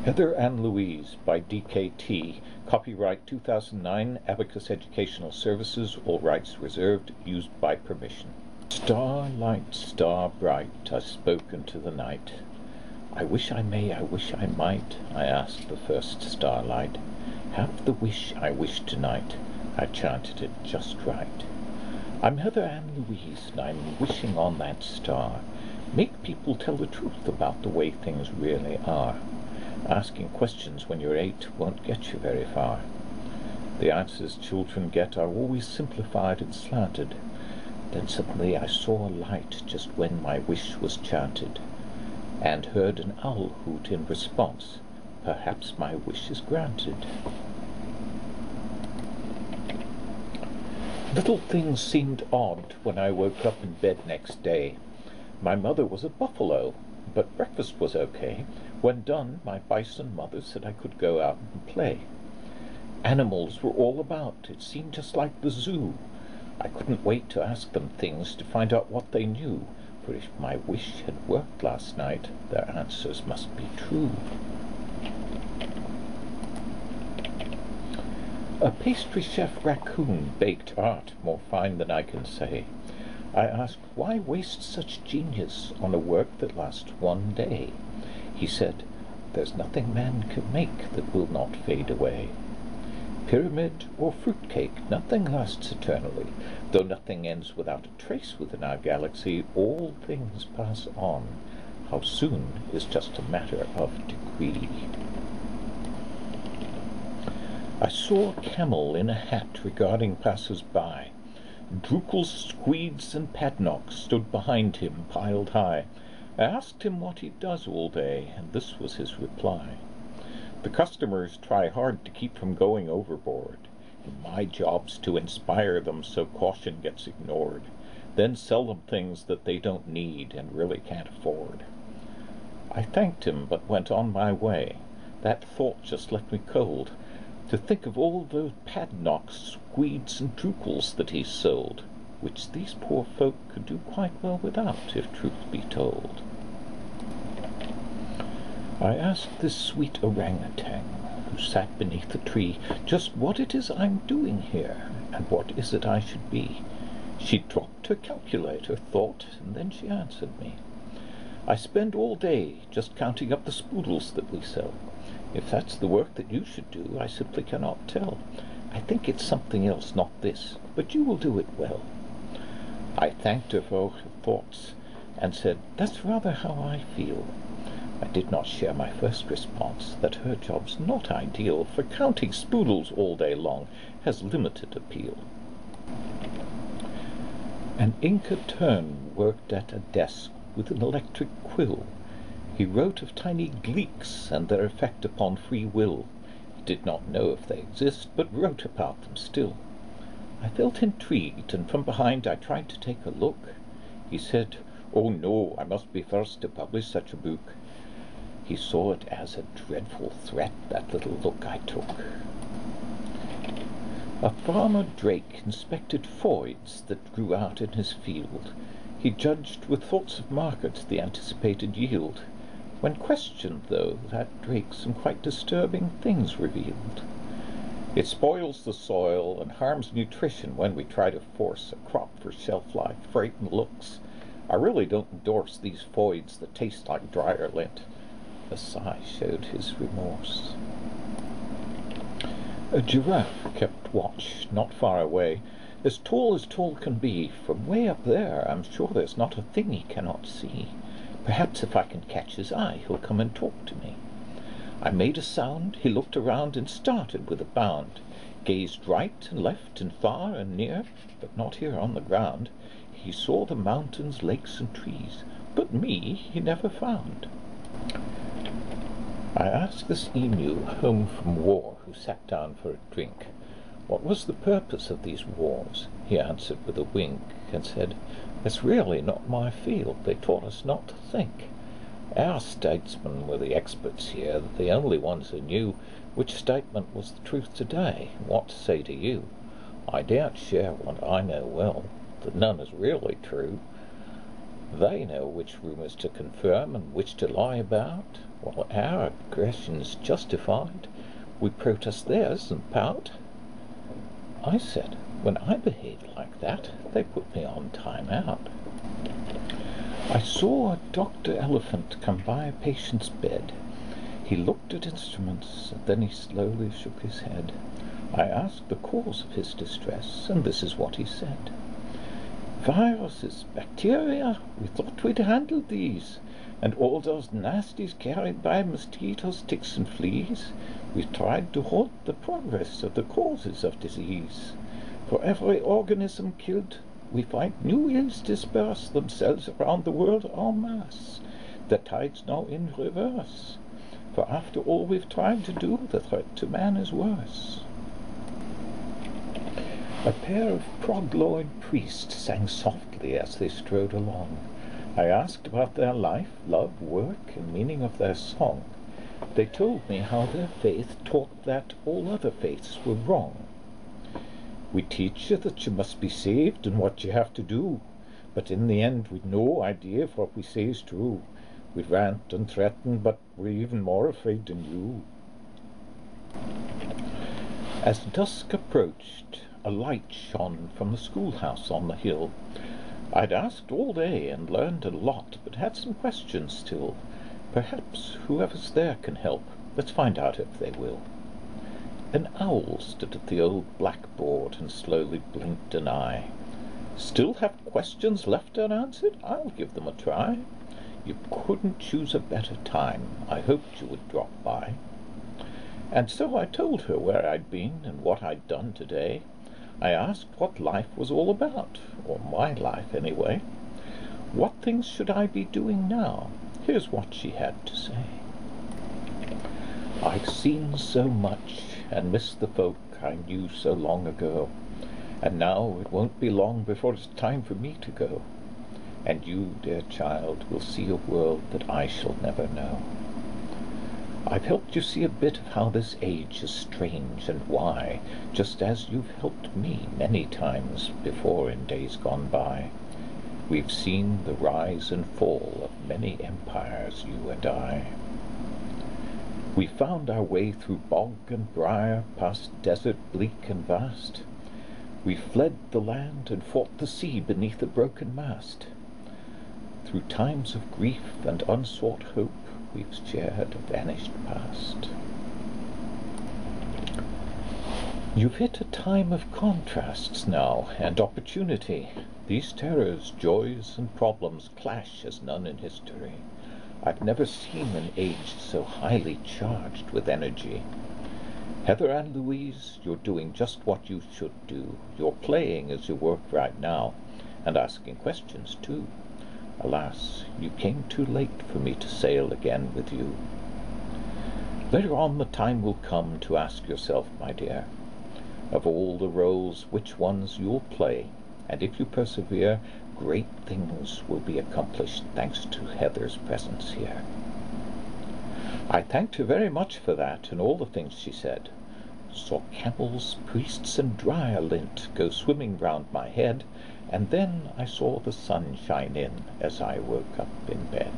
Heather and Louise by D.K.T. Copyright 2009, Abacus Educational Services, all rights reserved, used by permission. Starlight, star bright, I spoke into the night. I wish I may, I wish I might, I asked the first starlight. Have the wish I wish tonight, I chanted it just right. I'm Heather and Louise, and I'm wishing on that star. Make people tell the truth about the way things really are. Asking questions when you're 8 won't get you very far. The answers children get are always simplified and slanted. Then suddenly I saw a light just when my wish was chanted, and heard an owl hoot in response. Perhaps my wish is granted. Little things seemed odd when I woke up in bed next day. My mother was a buffalo, but breakfast was okay. When done, my bison mother said I could go out and play. Animals were all about. It seemed just like the zoo. I couldn't wait to ask them things to find out what they knew, for if my wish had worked last night, their answers must be true. A pastry chef raccoon baked art more fine than I can say. I asked, why waste such genius on a work that lasts one day? He said, there's nothing man can make that will not fade away. Pyramid or fruitcake, nothing lasts eternally. Though nothing ends without a trace within our galaxy, all things pass on. How soon is just a matter of degree. I saw a camel in a hat regarding passers-by. Drucles, squeeds, and padnocks stood behind him, piled high. I asked him what he does all day, and this was his reply. The customers try hard to keep from going overboard, and my job's to inspire them so caution gets ignored, then sell them things that they don't need and really can't afford. I thanked him, but went on my way. That thought just left me cold, to think of all those padnocks, squeeds, and drucles that he sold, which these poor folk could do quite well without, if truth be told. I asked this sweet orangutan, who sat beneath a tree, just what it is I'm doing here, and what is it I should be. She dropped her calculator, thought, and then she answered me. I spend all day just counting up the spoodles that we sell. If that's the work that you should do, I simply cannot tell. I think it's something else, not this, but you will do it well. I thanked her for her thoughts, and said, that's rather how I feel. I did not share my first response, that her job's not ideal, for counting spoodles all day long has limited appeal. An Inca tern worked at a desk with an electric quill. He wrote of tiny gleeks and their effect upon free will. He did not know if they exist, but wrote about them still. I felt intrigued, and from behind I tried to take a look. He said, oh no, I must be first to publish such a book. He saw it as a dreadful threat, that little look I took. A farmer drake inspected foids that grew out in his field. He judged with thoughts of market the anticipated yield. When questioned, though, that drake some quite disturbing things revealed. It spoils the soil and harms nutrition when we try to force a crop for shelf life, freight, and looks. I really don't endorse these foids that taste like dryer lint. A sigh showed his remorse. A giraffe kept watch not far away, as tall can be. From way up there, I'm sure there's not a thing he cannot see. Perhaps if I can catch his eye, he'll come and talk to me. I made a sound, he looked around and started with a bound, gazed right and left and far and near, but not here on the ground. He saw the mountains, lakes, and trees, but me he never found. I asked this emu home from war, who sat down for a drink, what was the purpose of these wars? He answered with a wink, and said, it's really not my field. They taught us not to think. Our statesmen were the experts here, the only ones who knew which statement was the truth today, and what to say to you. I daren't share what I know well, that none is really true. They know which rumours to confirm and which to lie about. While our aggression's justified, we protest theirs and pout. I said, when I behave like that, they put me on time out. I saw a Dr. Elephant come by a patient's bed. He looked at instruments, and then he slowly shook his head. I asked the cause of his distress, and this is what he said. Viruses, bacteria, we thought we'd handled these, and all those nasties carried by mosquitoes, ticks, and fleas. We've tried to halt the progress of the causes of disease. For every organism killed, we find new ills disperse themselves around the world en masse. The tide's now in reverse. For after all we've tried to do, the threat to man is worse. A pair of prog-loin priests sang softly as they strode along. I asked about their life, love, work, and meaning of their song. They told me how their faith taught that all other faiths were wrong. We teach you that you must be saved and what you have to do, but in the end we'd no idea if what we say is true. We rant and threaten, but we're even more afraid than you. As dusk approached, a light shone from the schoolhouse on the hill. I'd asked all day and learned a lot, but had some questions still. Perhaps whoever's there can help. Let's find out if they will. An owl stood at the old blackboard and slowly blinked an eye. Still have questions left unanswered? I'll give them a try. You couldn't choose a better time. I hoped you would drop by. And so I told her where I'd been and what I'd done today. I asked what life was all about, or my life anyway. What things should I be doing now? Here's what she had to say. I've seen so much and missed the folk I knew so long ago, and now it won't be long before it's time for me to go. And you, dear child, will see a world that I shall never know. I've helped you see a bit of how this age is strange and why, just as you've helped me many times before in days gone by. We've seen the rise and fall of many empires, you and I. We found our way through bog and briar, past desert bleak and vast. We fled the land and fought the sea beneath a broken mast. Through times of grief and unsought hope, we've shared a vanished past. You've hit a time of contrasts now, and opportunity. These terrors, joys, and problems clash as none in history. I've never seen an age so highly charged with energy. Heather and Louise, you're doing just what you should do. You're playing as you work right now, and asking questions too. Alas, you came too late for me to sail again with you. Later on the time will come to ask yourself, my dear, of all the roles which ones you'll play, and if you persevere, great things will be accomplished thanks to Heather's presence here. I thanked her very much for that and all the things she said. Saw camels, priests, and dryer lint go swimming round my head, and then I saw the sun shine in as I woke up in bed.